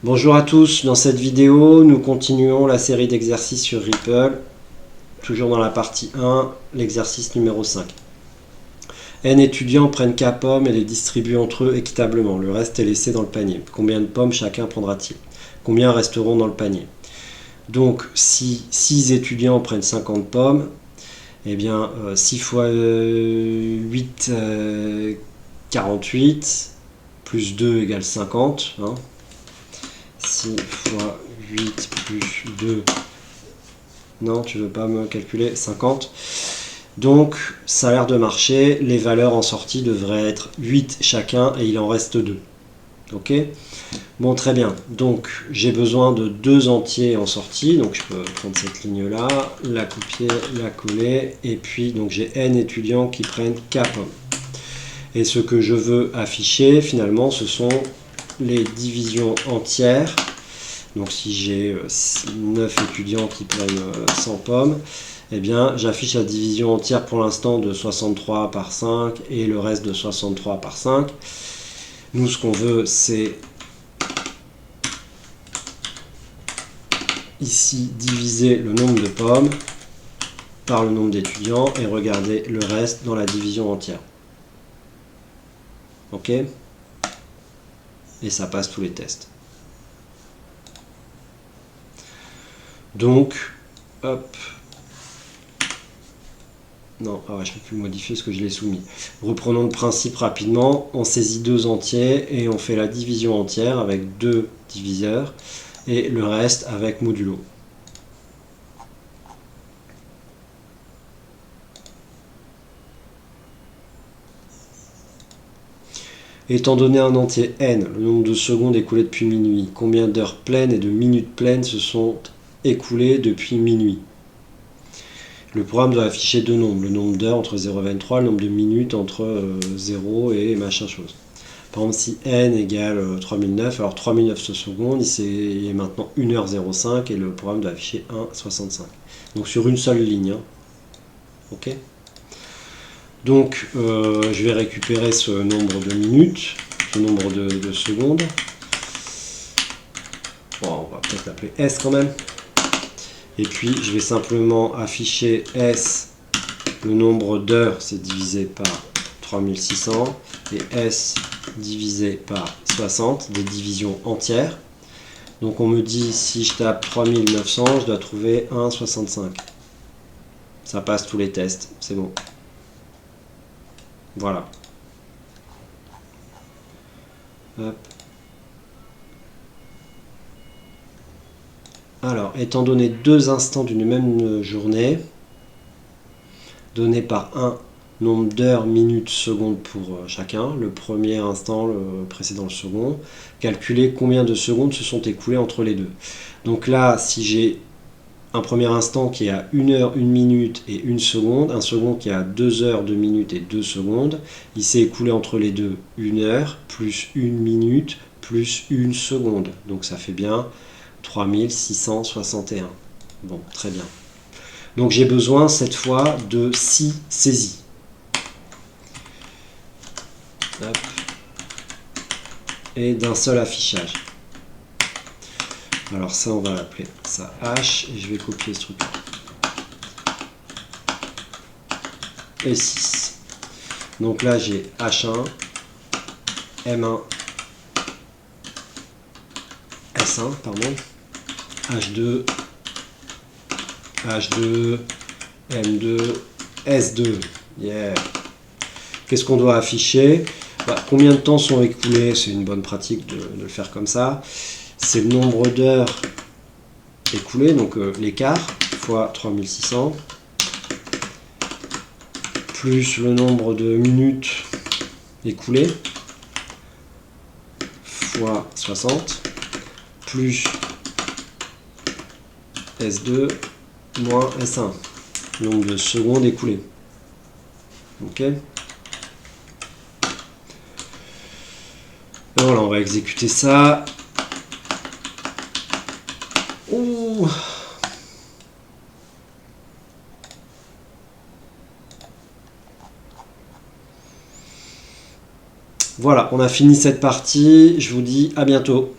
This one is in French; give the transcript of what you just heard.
Bonjour à tous, dans cette vidéo, nous continuons la série d'exercices sur Ripple, toujours dans la partie 1, l'exercice numéro 5. N étudiants prennent K pommes et les distribuent entre eux équitablement, le reste est laissé dans le panier. Combien de pommes chacun prendra-t-il? Combien resteront dans le panier? Donc, si 6 étudiants prennent 50 pommes, eh bien, 6 fois 8, 48, plus 2 égale 50, hein. 6 fois 8 plus 2, non, tu veux pas me calculer, 50. Donc, ça a l'air de marcher, les valeurs en sortie devraient être 8 chacun et il en reste 2. Ok? Bon, très bien. Donc, j'ai besoin de 2 entiers en sortie, donc je peux prendre cette ligne-là, la copier, la coller, et puis donc j'ai N étudiants qui prennent K pommes. Et ce que je veux afficher, finalement, ce sont les divisions entières. Donc si j'ai 9 étudiants qui prennent 100 pommes, eh bien j'affiche la division entière pour l'instant de 63 par 5 et le reste de 63 par 5. Nous, ce qu'on veut, c'est ici diviser le nombre de pommes par le nombre d'étudiants et regarder le reste dans la division entière. Ok? Et ça passe tous les tests. Donc, hop. Non, ah ouais, je ne peux plus modifier ce que je l'ai soumis. Reprenons le principe rapidement. On saisit 2 entiers et on fait la division entière avec 2 diviseurs et le reste avec modulo. Étant donné un entier n, le nombre de secondes écoulées depuis minuit, combien d'heures pleines et de minutes pleines se sont écoulées depuis minuit? Le programme doit afficher 2 nombres, le nombre d'heures entre 0 et 23, le nombre de minutes entre 0 et machin chose. Par exemple, si n égale 3009, alors 3009 secondes, il est maintenant 1h05 et le programme doit afficher 1,65. Donc sur une seule ligne. Hein. Ok. Donc je vais récupérer ce nombre de minutes, ce nombre de secondes. Bon, on va peut-être l'appeler S quand même. Et puis je vais simplement afficher S, le nombre d'heures, c'est divisé par 3600, et S divisé par 60, des divisions entières. Donc on me dit, si je tape 3900, je dois trouver 1,65. Ça passe tous les tests, c'est bon. Voilà. Hop. Alors, étant donné 2 instants d'une même journée, donné par un nombre d'heures, minutes, secondes pour chacun, le premier instant, le précédent, le second, calculer combien de secondes se sont écoulées entre les deux. Donc là, si j'ai un premier instant qui est à 1 heure, 1 minute et 1 seconde, un second qui est à 2 heures, 2 minutes et 2 secondes, il s'est écoulé entre les deux 1 heure, plus 1 minute, plus 1 seconde. Donc ça fait bien 3661. Bon, très bien. Donc j'ai besoin cette fois de 6 saisies. Hop. Et d'un seul affichage. Alors ça, on va l'appeler ça H, et je vais copier ce truc-là. Et 6. Donc là, j'ai H1, M1, S1, pardon, H2, H2, M2, S2. Yeah. Qu'est-ce qu'on doit afficher? Combien de temps sont écoulés? C'est une bonne pratique de le faire comme ça. C'est le nombre d'heures écoulées, donc l'écart, fois 3600, plus le nombre de minutes écoulées, fois 60, plus S2, moins S1, le nombre de secondes écoulées. Ok. Voilà, on va exécuter ça. Ouh. Voilà, on a fini cette partie. Je vous dis à bientôt.